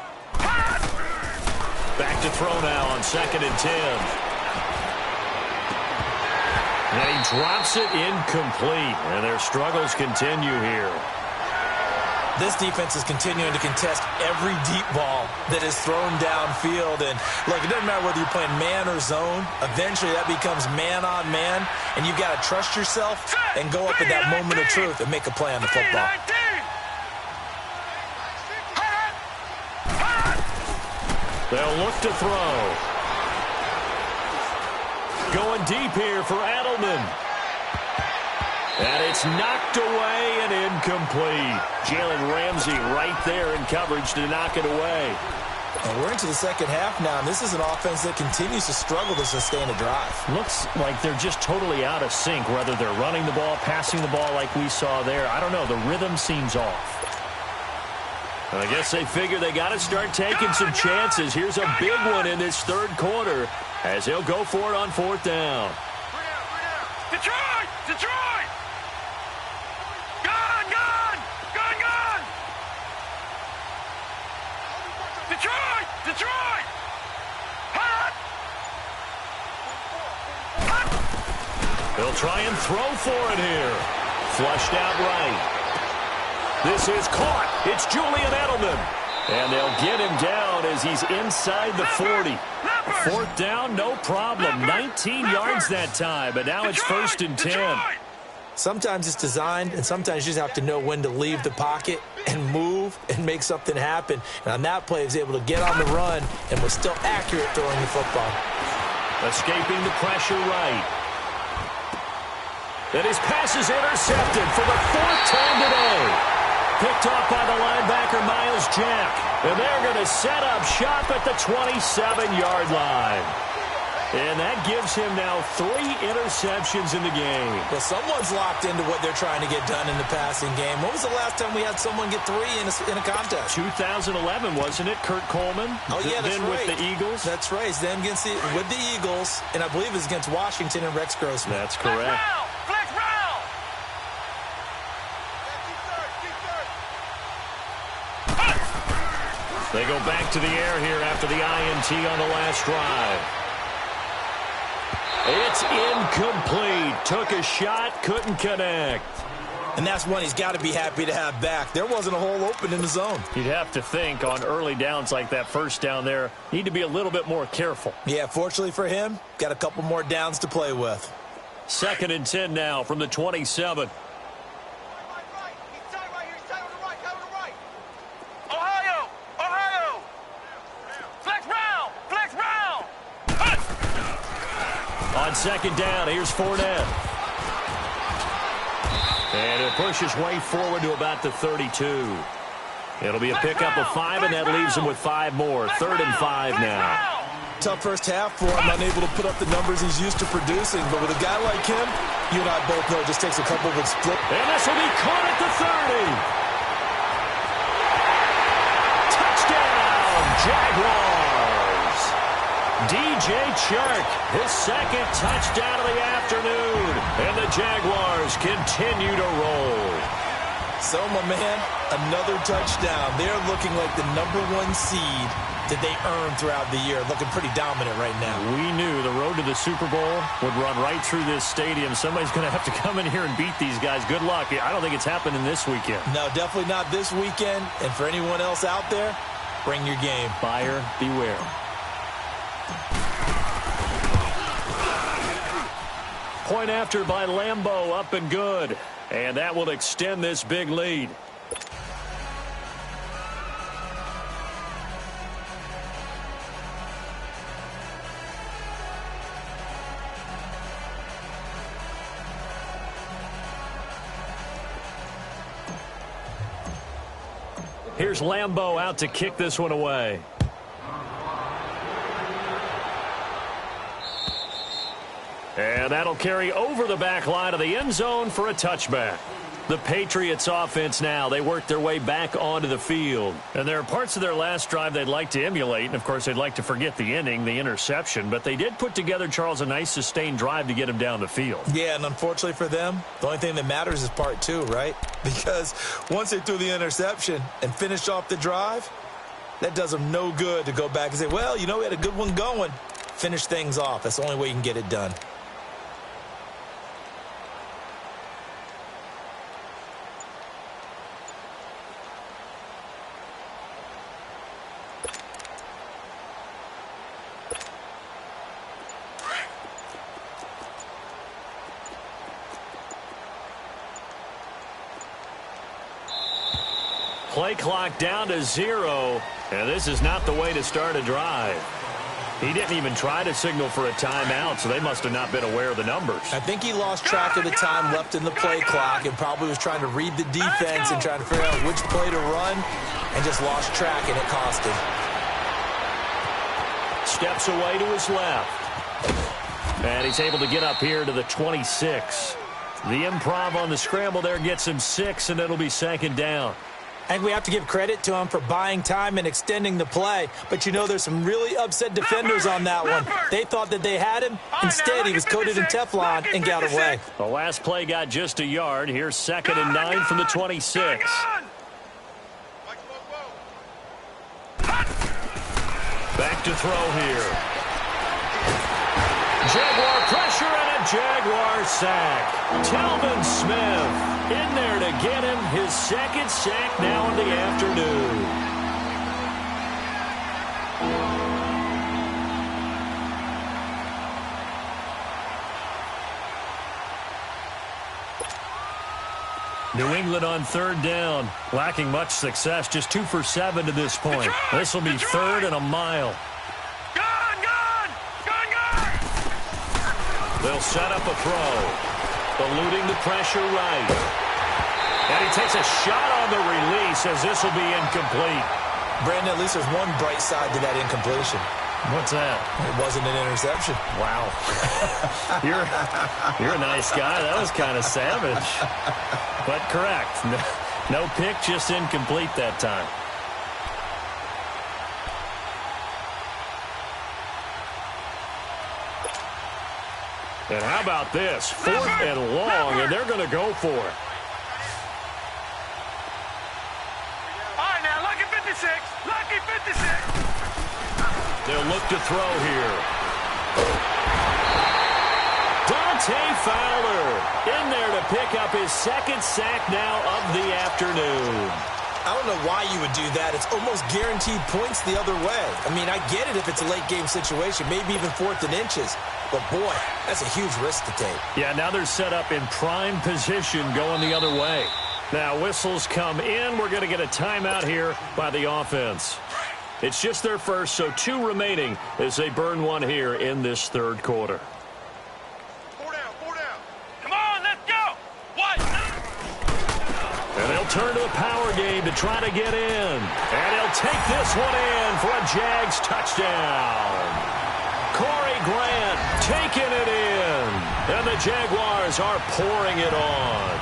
Back to throw now on 2nd and 10. And he drops it incomplete. And their struggles continue here. This defense is continuing to contest every deep ball that is thrown downfield. And, look, it doesn't matter whether you're playing man or zone. Eventually, that becomes man-on-man, and you've got to trust yourself and go up at that moment of truth and make a play on the football. They'll look to throw. Going deep here for Edelman. And it's knocked away and incomplete. Jalen Ramsey right there in coverage to knock it away. And we're into the second half now, and this is an offense that continues to struggle to sustain a drive. Looks like they're just totally out of sync, whether they're running the ball, passing the ball like we saw there. I don't know. The rhythm seems off. I guess they figure they got to start taking some chances. Here's a big one in this third quarter as he'll go for it on fourth down. Detroit! Detroit! Gone! Gone! Gone! Gone! Detroit! Detroit! Hot! Hot! They'll try and throw for it here. Flushed out right. This is caught. It's Julian Edelman. And they'll get him down as he's inside the 40. Fourth down, no problem. 19 yards that time, but now it's first and 10. Sometimes it's designed, and sometimes you just have to know when to leave the pocket and move and make something happen. And on that play, he was able to get on the run and was still accurate throwing the football. Escaping the pressure right. And his pass is intercepted for the fourth time today. Picked off by the linebacker, Miles Jack. And they're going to set up shop at the 27-yard line. And that gives him now 3 interceptions in the game. Well, someone's locked into what they're trying to get done in the passing game. When was the last time we had someone get 3 in a contest? 2011, wasn't it? Kurt Coleman? Oh, yeah, that's then right. with the Eagles? That's right. It's then with the Eagles, and I believe it's against Washington and Rex Grossman. That's correct. Flex round! They go back to the air here after the INT on the last drive. It's incomplete. Took a shot, couldn't connect. And that's one he's got to be happy to have back. There wasn't a hole open in the zone. You'd have to think on early downs like that first down there, need to be a little bit more careful. Yeah, fortunately for him, got a couple more downs to play with. Second and 10 now from the 27. Ohio! Ohio! Flex round! Flex round! On second down, here's Fournette. And it pushes way forward to about the 32. It'll be a pickup of 5, and that leaves him with 5 more. Third and 5 now. Tough first half for him, unable to put up the numbers he's used to producing. But with a guy like him, you and I both know it just takes a couple of explosions. And this will be caught at the 30. Touchdown, Jaguars. DJ Chark, his second touchdown of the afternoon. And the Jaguars continue to roll. So, my man, another touchdown. They're looking like the #1 seed that they earned throughout the year. Looking pretty dominant right now. We knew the road to the Super Bowl would run right through this stadium. Somebody's going to have to come in here and beat these guys. Good luck. I don't think it's happening this weekend. No, definitely not this weekend. And for anyone else out there, bring your game. Buyer beware. Point after by Lambeau, up and good. And that will extend this big lead. Here's Lambeau out to kick this one away. And that'll carry over the back line of the end zone for a touchback. The Patriots offense now, they work their way back onto the field. And there are parts of their last drive they'd like to emulate. And, of course, they'd like to forget the inning, the interception. But they did put together, Charles, a nice sustained drive to get him down the field. Yeah, and unfortunately for them, the only thing that matters is part 2, right? Because once they threw the interception and finished off the drive, that does them no good to go back and say, well, you know, we had a good one going. Finish things off. That's the only way you can get it done. Play clock down to 0, and this is not the way to start a drive. He didn't even try to signal for a timeout, so they must have not been aware of the numbers. I think he lost track of the time left in the play clock and probably was trying to read the defense and trying to figure out which play to run and just lost track, and it cost him. steps away to his left. And he's able to get up here to the 26. The improv on the scramble there gets him 6, and it'll be second down. I think we have to give credit to him for buying time and extending the play. But, you know, there's some really upset defenders on that one. They thought that they had him. Instead, he was coated in Teflon and got away. The last play got just a yard. Here's 2nd and 9 from the 26. Back to throw here. Jaguar pressure and a Jaguar sack. Telvin Smith in there to get him his 2nd sack now in the afternoon. New England on 3rd down, lacking much success, just 2 for 7 to this point. This will be 3rd and a mile. They'll set up a throw, eluding the pressure right. And he takes a shot on the release as this will be incomplete. Brandon, at least there's one bright side to that incompletion. What's that? It wasn't an interception. Wow. you're a nice guy. That was kind of savage. But correct. No pick, just incomplete that time. And how about this? 4th and long, and they're going to go for it. All right, now, lucky 56. Lucky 56. They'll look to throw here. Dante Fowler in there to pick up his 2nd sack now of the afternoon. I don't know why you would do that. It's almost guaranteed points the other way. I mean, I get it if it's a late-game situation, maybe even 4th and inches. But, boy, that's a huge risk to take. Yeah, now they're set up in prime position going the other way. Now whistles come in. We're going to get a timeout here by the offense. It's just their first, so 2 remaining as they burn one here in this 3rd quarter. 4 down, 4 down. Come on, let's go. What? And they'll turn to a power game to try to get in. And he'll take this one in for a Jags touchdown. Corey Grant taking it in. And the Jaguars are pouring it on.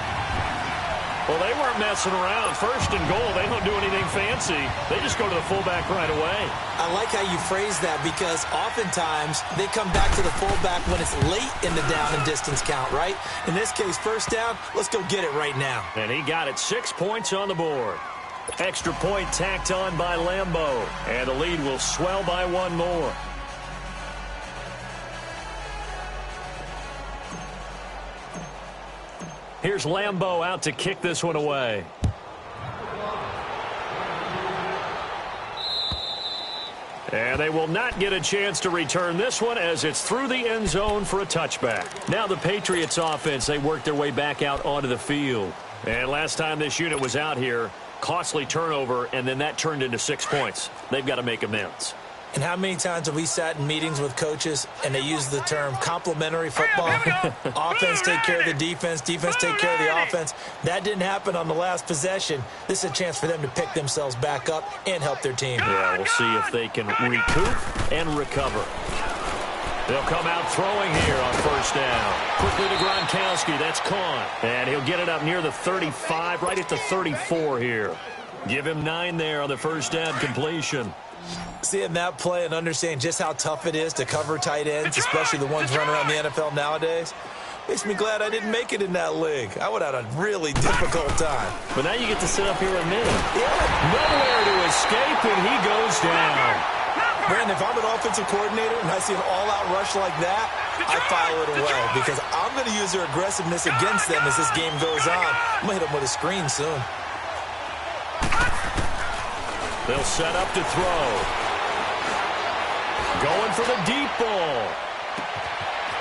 Well, they weren't messing around. 1st and goal, they don't do anything fancy. They just go to the fullback right away. I like how you phrase that because oftentimes they come back to the fullback when it's late in the down and distance count, right? In this case, 1st down, let's go get it right now. And he got it. 6 points on the board. Extra point tacked on by Lambeau. And the lead will swell by 1 more. Here's Lambeau out to kick this one away. And they will not get a chance to return this one as it's through the end zone for a touchback. Now the Patriots offense, they work their way back out onto the field. And last time this unit was out here, costly turnover, and then that turned into 6 points. They've got to make amends. And how many times have we sat in meetings with coaches and they use the term complementary football? Offense take care of the defense, defense take care of the offense. That didn't happen on the last possession. This is a chance for them to pick themselves back up and help their team. Yeah, we'll see if they can recoup and recover. They'll come out throwing here on 1st down. Quickly to Gronkowski. That's caught. And he'll get it up near the 35, right at the 34 here. Give him 9 there on the 1st down completion. Seeing that play and understanding just how tough it is to cover tight ends, especially the ones running around the NFL nowadays, makes me glad I didn't make it in that league. I would have had a really difficult time. But now you get to sit up here a minute. Yeah. Nowhere to escape, and he goes down. Brandon, if I'm an offensive coordinator and I see an all-out rush like that, I file it away because I'm going to use their aggressiveness against them as this game goes on. I'm going to hit them with a screen soon. They'll set up to throw. Going for the deep ball.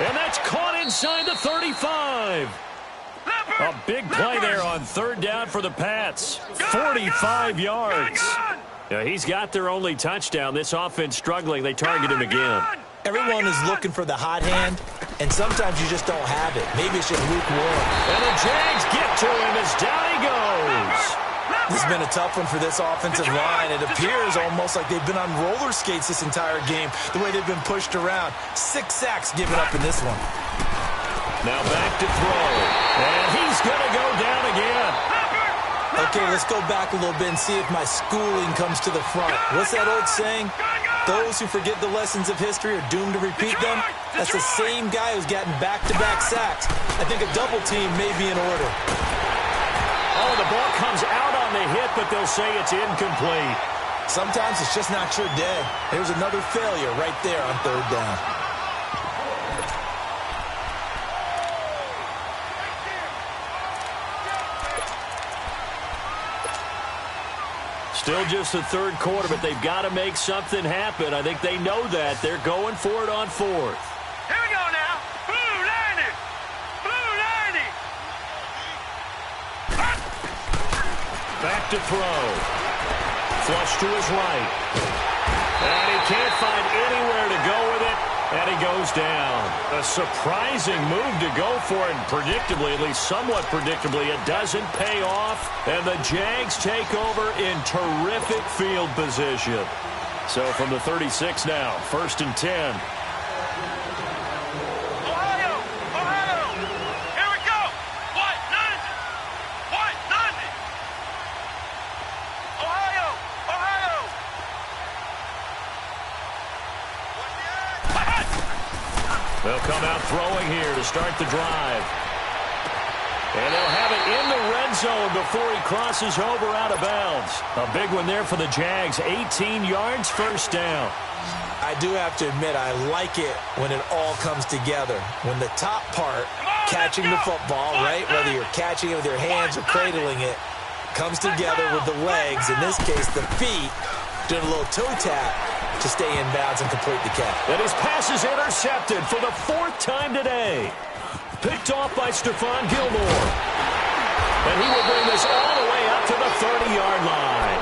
And that's caught inside the 35. A big play there on 3rd down for the Pats. 45 yards. Yeah, he's got their only touchdown. This offense struggling. They target him again. Everyone is looking for the hot hand, and sometimes you just don't have it. Maybe it's just lukewarm. And the Jags get to him as down he goes. This has been a tough one for this offensive line. It appears almost like they've been on roller skates this entire game, the way they've been pushed around. 6 sacks given up in this one. Now back to throw. And he's going to go down again. Okay, let's go back a little bit and see if my schooling comes to the front. What's that old saying? Those who forget the lessons of history are doomed to repeat them. That's the same guy who's gotten back-to-back sacks. I think a double team may be in order. Oh, the ball comes out on the hit, but they'll say it's incomplete. Sometimes it's just not your day. There's another failure right there on 3rd down. Still just the 3rd quarter, but they've got to make something happen. I think they know that. They're going for it on 4th. Here we go now. Blue 90. Blue 90. Back to throw. Flush to his right. And he can't find anywhere to go with it. And he goes down. A surprising move to go for it. And predictably, at least somewhat predictably, it doesn't pay off. And the Jags take over in terrific field position. So from the 36 now, 1st and 10. Ohio. Ohio. Here we go. White 90. White 90. Ohio. Ohio. They'll come out throwing here to start the drive. And they'll have it in the red zone before he crosses over out of bounds. A big one there for the Jags. 18 yards, 1st down. I do have to admit, I like it when it all comes together. When the top part, catching the football, right, whether you're catching it with your hands or cradling it, comes together with the legs, in this case the feet, doing a little toe tap to stay in bounds and complete the catch. And his pass is intercepted for the 4th time today. Picked off by Stephon Gilmore. And he will bring this all the way up to the 30-yard line.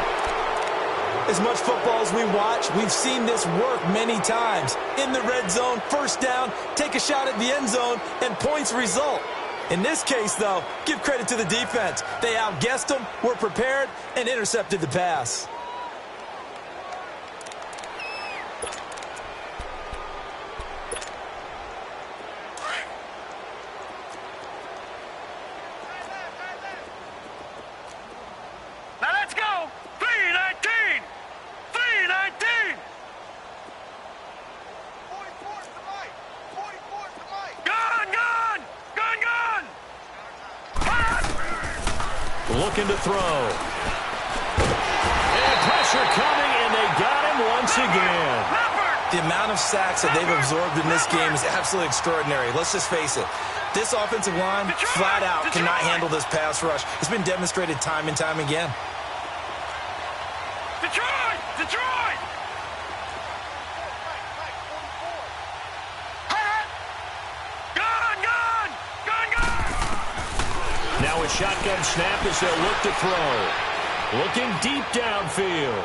As much football as we watch, we've seen this work many times. In the red zone, 1st down, take a shot at the end zone, and points result. In this case, though, give credit to the defense. They outguessed them, were prepared, and intercepted the pass. Looking to throw. And pressure coming, and they got him once again. The amount of sacks that they've absorbed in this game is absolutely extraordinary. Let's just face it. This offensive line, flat out, cannot handle this pass rush. It's been demonstrated time and time again. Detroit! Detroit! Now a shotgun snap as they'll look to throw. Looking deep downfield.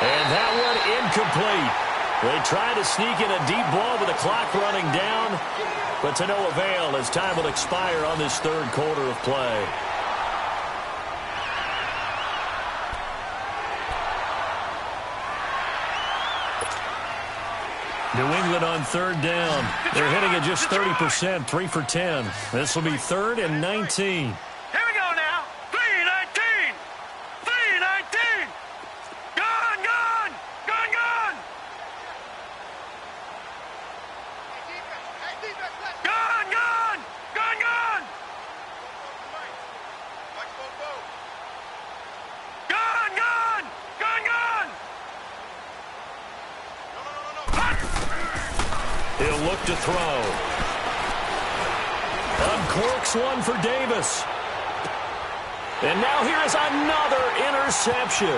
And that one incomplete. They try to sneak in a deep ball with the clock running down, but to no avail as time will expire on this 3rd quarter of play. New England on 3rd down. They're hitting at just 30%, 3 for 10. This will be 3rd and 19. Here we go now. 3-19. 3-19. Gone, gone. Gone, gone. Gone, gone. Gone, gone. Gone, gone. Gone, gone. He'll look to throw. Uncorks one for Davis. And now here is another interception.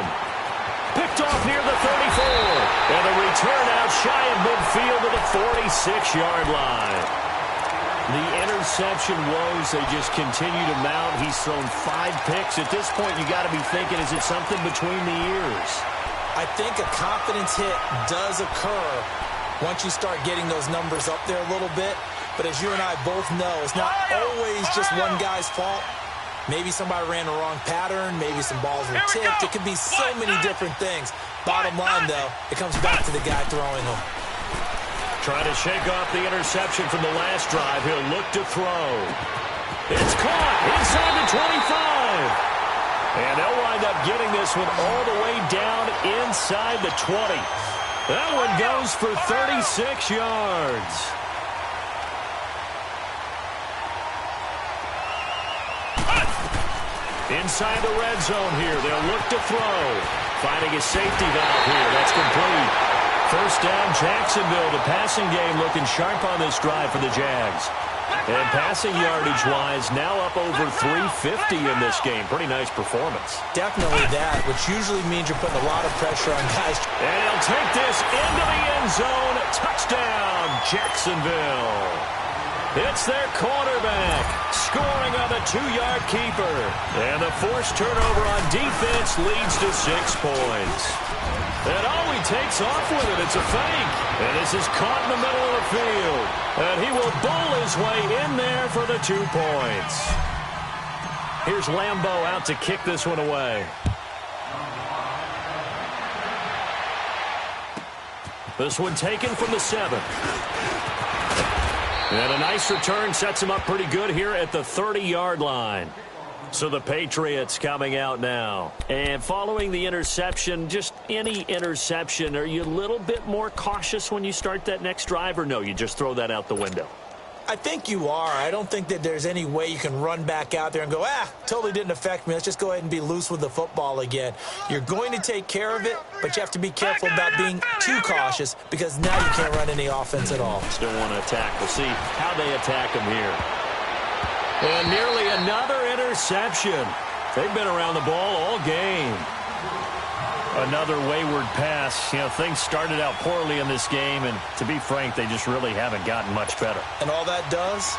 Picked off near the 34. And a return out shy of midfield to the 46-yard line. The interception woes, they just continue to mount. He's thrown 5 picks. At this point, you got to be thinking, is it something between the ears? I think a confidence hit does occur once you start getting those numbers up there a little bit. But as you and I both know, it's not always just one guy's fault. Maybe somebody ran the wrong pattern. Maybe some balls were tipped. It could be so many different things. Bottom line, though, it comes back to the guy throwing them. Trying to shake off the interception from the last drive. He'll look to throw. It's caught inside the 25. And they'll wind up getting this one all the way down inside the 20. That one goes for 36 yards. Inside the red zone here. They'll look to throw. Finding a safety valve here. That's complete. First down, Jacksonville. The passing game looking sharp on this drive for the Jags. And passing yardage-wise, now up over 350 in this game. Pretty nice performance. Definitely that, which usually means you're putting a lot of pressure on guys. And he'll take this into the end zone. Touchdown, Jacksonville. It's their quarterback scoring on the 2-yard keeper. And the forced turnover on defense leads to 6 points. And all he takes off with it, it's a fake. And this is caught in the middle of the field. And he will bowl his way in there for the 2 points. Here's Lambeau out to kick this one away. This one taken from the 7. And a nice return sets him up pretty good here at the 30-yard line. So the Patriots coming out now. And following the interception, just any interception, are you a little bit more cautious when you start that next drive, or no, you just throw that out the window? I think you are. I don't think that there's any way you can run back out there and go, totally didn't affect me. Let's just go ahead and be loose with the football again. You're going to take care of it, but you have to be careful about being too cautious because now you can't run any offense at all. Still want to attack. We'll see how they attack him here. And nearly another interception. They've been around the ball all game. Another wayward pass. You know, things started out poorly in this game, and to be frank, they just really haven't gotten much better. And all that does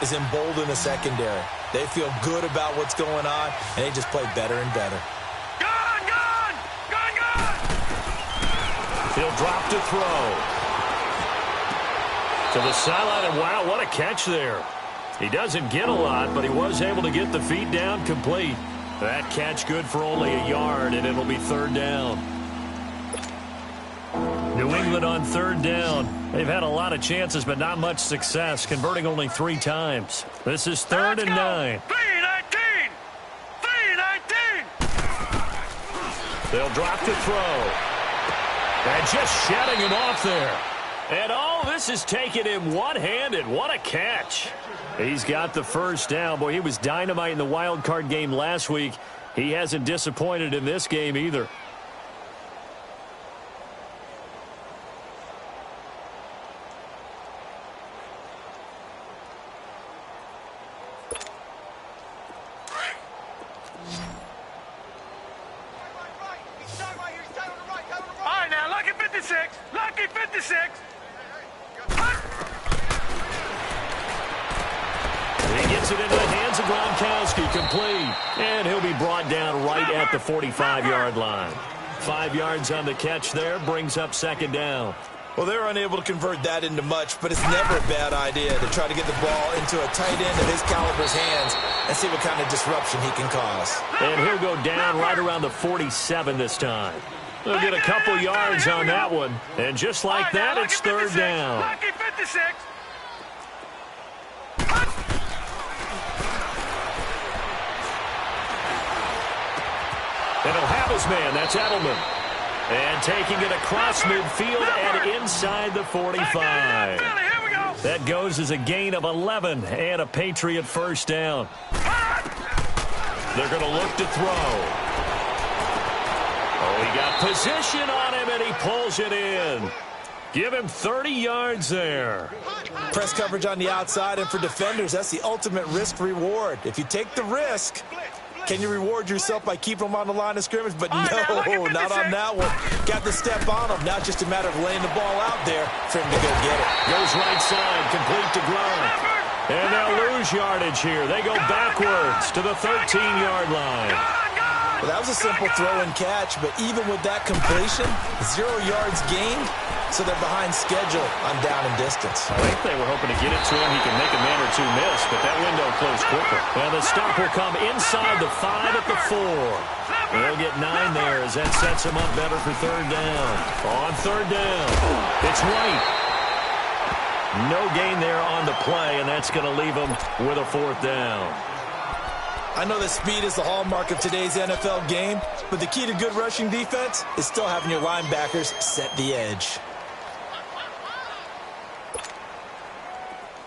is embolden the secondary. They feel good about what's going on, and they just play better and better. Gone! He'll drop to throw. To the sideline, and wow, what a catch there. He doesn't get a lot, but he was able to get the feet down complete. That catch good for only a yard, and it'll be 3rd down. New England on 3rd down. They've had a lot of chances, but not much success, converting only 3 times. This is 3rd and 9. 3-19! They'll drop to throw. And just shutting him off there. And all this is taken him one-handed. What a catch. He's got the first down. Boy, he was dynamite in the wild card game last week. He hasn't disappointed in this game either. All right, now, lucky 56. Lucky 56. He gets it into the hands of Gronkowski, complete. And he'll be brought down right at the 45-yard line. 5 yards on the catch there, brings up 2nd down. Well, they're unable to convert that into much, but it's never a bad idea to try to get the ball into a tight end of his caliber's hands and see what kind of disruption he can cause. And he'll go down right around the 47 this time. They'll get a couple yards on that one. And just like that, it's 3rd down. Lucky 56. And he'll have his man. That's Edelman. And taking it across midfield and inside the 45. That goes as a gain of 11 and a Patriot first down. They're going to look to throw. Oh, he got position on him, and he pulls it in. Give him 30 yards there. Press coverage on the outside, and for defenders, that's the ultimate risk-reward. If you take the risk, can you reward yourself by keeping them on the line of scrimmage? But no, not on that one. Got the step on him. Now it's just a matter of laying the ball out there for him to go get it. Goes right side, complete to Gronk. And they'll lose yardage here. They go backwards to the 13-yard line. Well, that was a simple throw and catch, but even with that completion, 0 yards gained, so they're behind schedule on down and distance. I think they were hoping to get it to him. He can make a man or two miss, but that window closed quicker. And the stop will come inside the 5 at the 4. They'll get 9 there as that sets him up better for third down. On third down, it's White. No gain there on the play, and that's going to leave him with a 4th down. I know that speed is the hallmark of today's NFL game, but the key to good rushing defense is still having your linebackers set the edge.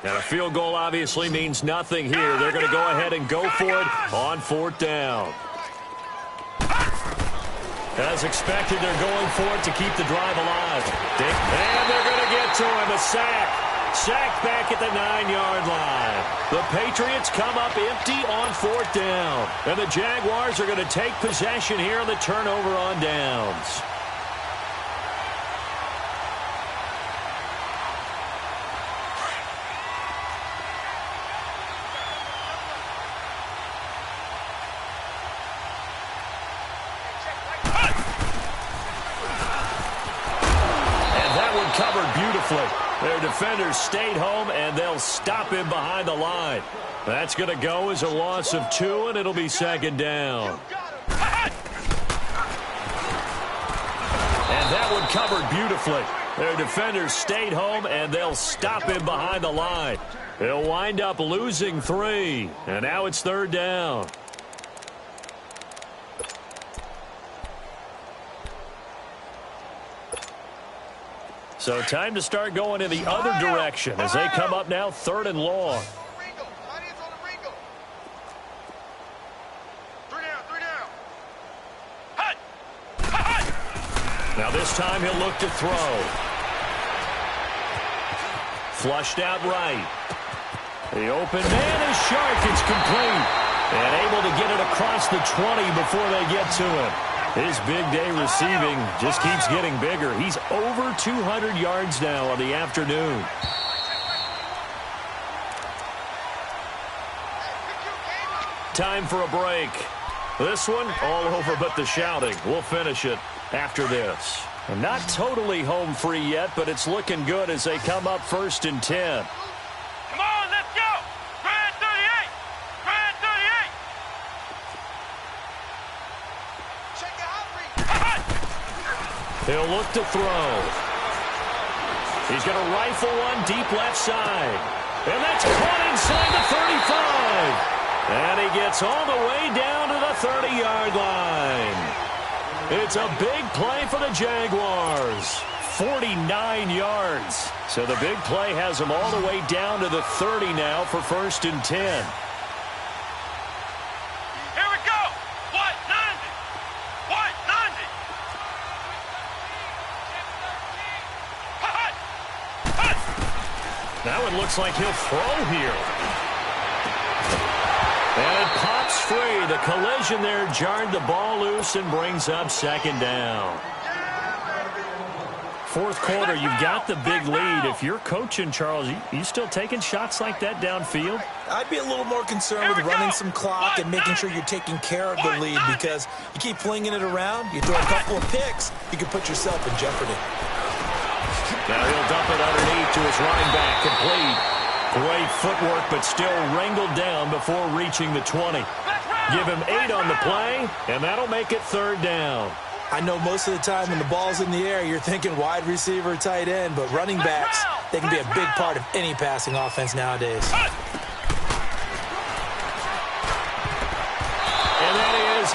And a field goal obviously means nothing here. They're going to go ahead and go for it on 4th down. As expected, they're going for it to keep the drive alive. And they're going to get to him. A sack. Sacked back at the 9-yard line. The Patriots come up empty on 4th down. And the Jaguars are going to take possession here on the turnover on downs. Covered beautifully. Their defenders stayed home, and they'll stop him behind the line. That's going to go as a loss of 2, and it'll be 2nd down. And that one covered beautifully. Their defenders stayed home, and they'll stop him behind the line. They'll wind up losing 3, and now it's 3rd down. So time to start going in the other direction as they come up now 3rd and long. 3 down. Now this time he'll look to throw. Flushed out right. The open man is sharp. It's complete. And able to get it across the 20 before they get to him. His big day receiving just keeps getting bigger. He's over 200 yards now on the afternoon. Time for a break. This one all over but the shouting. We'll finish it after this. And not totally home free yet, but it's looking good as they come up 1st and 10. Come on, let's go. Grand 38. Grand 38. He'll look to throw. He's going to rifle one deep left side. And that's caught inside the 35. And he gets all the way down to the 30-yard line. It's a big play for the Jaguars. 49 yards. So the big play has him all the way down to the 30 now for 1st and 10. Here we go. What? 90. What? 90. Now it looks like he'll throw here. And it pops free. The collision there jarred the ball loose and brings up 2nd down. 4th quarter, you've got the big lead. If you're coaching, Charles, you still taking shots like that downfield? I'd be a little more concerned with running some clock and making sure you're taking care of the lead, because you keep flinging it around, you throw a couple of picks, you can put yourself in jeopardy. Now he'll dump it underneath to his running back, complete. Great footwork, but still wrangled down before reaching the 20. Give him 8 on the play, and that'll make it 3rd down. I know most of the time when the ball's in the air, you're thinking wide receiver, tight end, but running backs, they can be a big part of any passing offense nowadays. And that is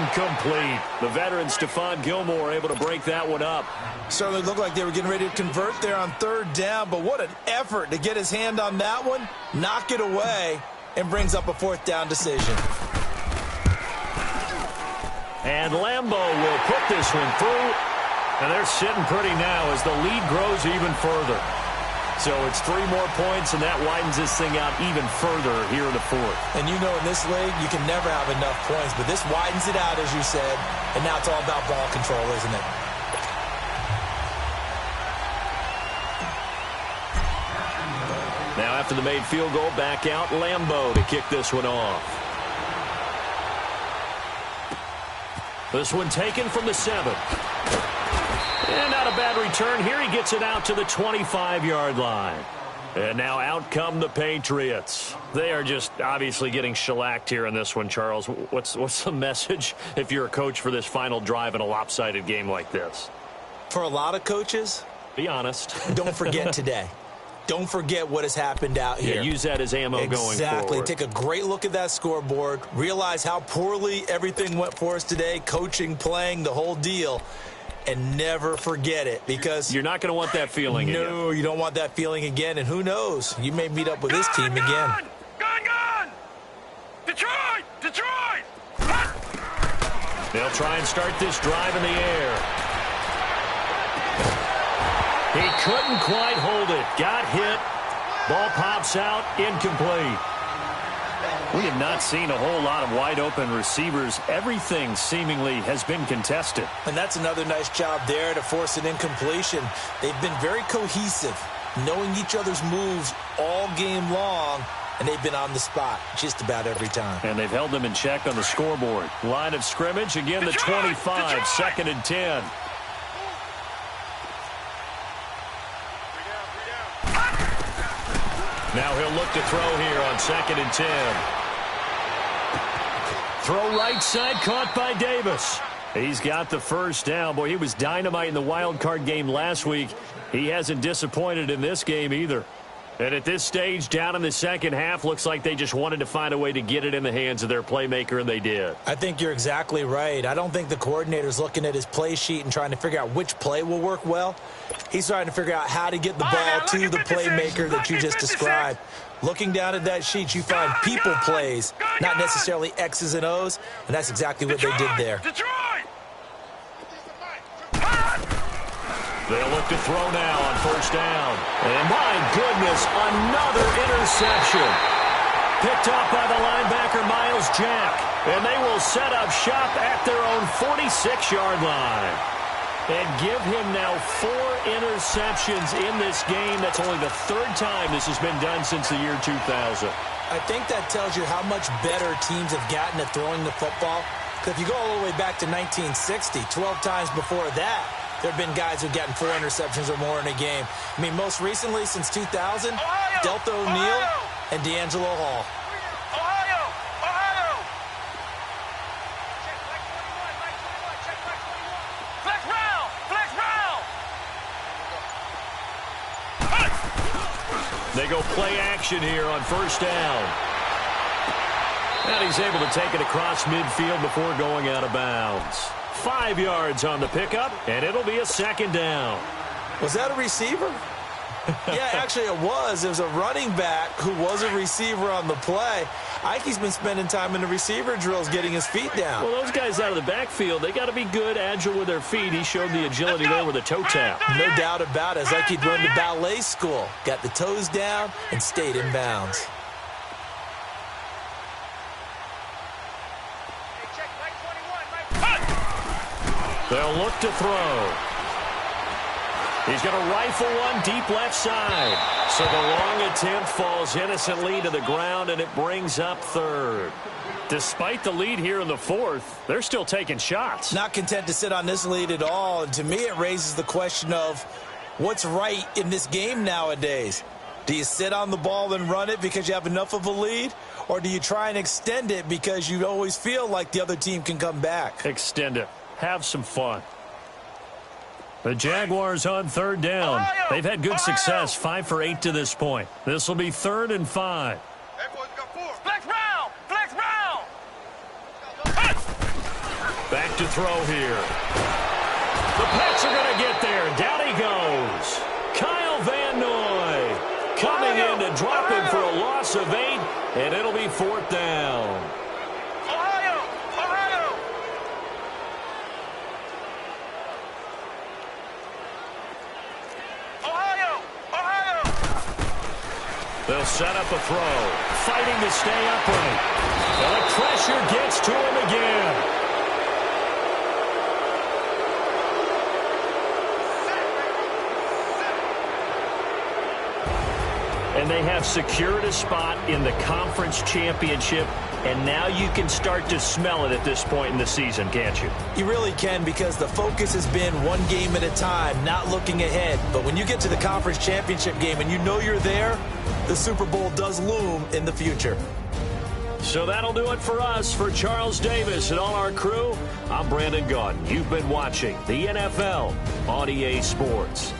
incomplete. The veteran Stephon Gilmore able to break that one up. Certainly looked like they were getting ready to convert there on 3rd down, but what an effort to get his hand on that one, knock it away, and brings up a 4th down decision. And Lambeau will put this one through. And they're sitting pretty now as the lead grows even further. So it's 3 more points, and that widens this thing out even further here in the 4th. And you know in this league, you can never have enough points, but this widens it out, as you said, and now it's all about ball control, isn't it? Now after the made field goal, back out Lambeau to kick this one off. This one taken from the 7. And not a bad return here. He gets it out to the 25-yard line. And now out come the Patriots. They are just obviously getting shellacked here in this one, Charles. What's the message if you're a coach for this final drive in a lopsided game like this? For a lot of coaches, be honest. Don't forget today. Don't forget what has happened out here. Yeah, use that as ammo going forward. Exactly. Take a great look at that scoreboard. Realize how poorly everything went for us today. Coaching, playing, the whole deal. And never forget it, because you're not going to want that feeling again. No, you don't want that feeling again. And who knows? You may meet up with this team again. Gone! Detroit! Detroit! They'll try and start this drive in the air. He couldn't quite hold it. Got hit. Ball pops out. Incomplete. We have not seen a whole lot of wide-open receivers. Everything seemingly has been contested. And that's another nice job there to force an incompletion. They've been very cohesive, knowing each other's moves all game long, and they've been on the spot just about every time. And they've held them in check on the scoreboard. Line of scrimmage, again the 25, 2nd and 10. Now he'll look to throw here on 2nd and 10. Throw right side, caught by Davis. He's got the first down. Boy, he was dynamite in the wild card game last week. He hasn't disappointed in this game either. And at this stage, down in the second half, looks like they just wanted to find a way to get it in the hands of their playmaker, and they did. I think you're exactly right. I don't think the coordinator's looking at his play sheet and trying to figure out which play will work well. He's trying to figure out how to get the ball to the playmaker that you just described. Looking down at that sheet, you find people plays, not necessarily X's and O's, and that's exactly what they did there. They'll look to throw now on first down. And my goodness, another interception. Picked up by the linebacker, Miles Jack. And they will set up shop at their own 46-yard line. And give him now 4 interceptions in this game. That's only the 3rd time this has been done since the year 2000. I think that tells you how much better teams have gotten at throwing the football. Because if you go all the way back to 1960, 12 times before that, there have been guys who've gotten 4 interceptions or more in a game. I mean, most recently, since 2000, Delta O'Neal and D'Angelo Hall. They go play action here on first down. And he's able to take it across midfield before going out of bounds. 5 yards on the pickup, and it'll be a 2nd down. Was that a receiver? Yeah, actually it was. It was a running back who was a receiver on the play. Ike's been spending time in the receiver drills getting his feet down. Well, those guys out of the backfield, they got to be good, agile with their feet. He showed the agility there with a toe tap. No doubt about it. It's like he'd run to ballet school. Got the toes down and stayed in bounds. They'll look to throw. He's going to rifle one deep left side. So the long attempt falls innocently to the ground, and it brings up 3rd. Despite the lead here in the 4th, they're still taking shots. Not content to sit on this lead at all. And to me, it raises the question of what's right in this game nowadays. Do you sit on the ball and run it because you have enough of a lead? Or do you try and extend it because you always feel like the other team can come back? Extend it. Have some fun. The Jaguars on 3rd down. They've had good success, 5 for 8 to this point. This will be 3rd and 5. Flex round! Flex round! Back to throw here. The Pats are going to get there. Down he goes. Kyle Van Noy coming in to drop him for a loss of 8, and it'll be 4th down. They'll set up a throw, fighting to stay upright. And the pressure gets to him again. And they have secured a spot in the conference championship, and now you can start to smell it at this point in the season, can't you? You really can, because the focus has been one game at a time, not looking ahead. But when you get to the conference championship game and you know you're there, the Super Bowl does loom in the future. So that'll do it for us. For Charles Davis and all our crew, I'm Brandon Gaudin. You've been watching the NFL on EA Sports.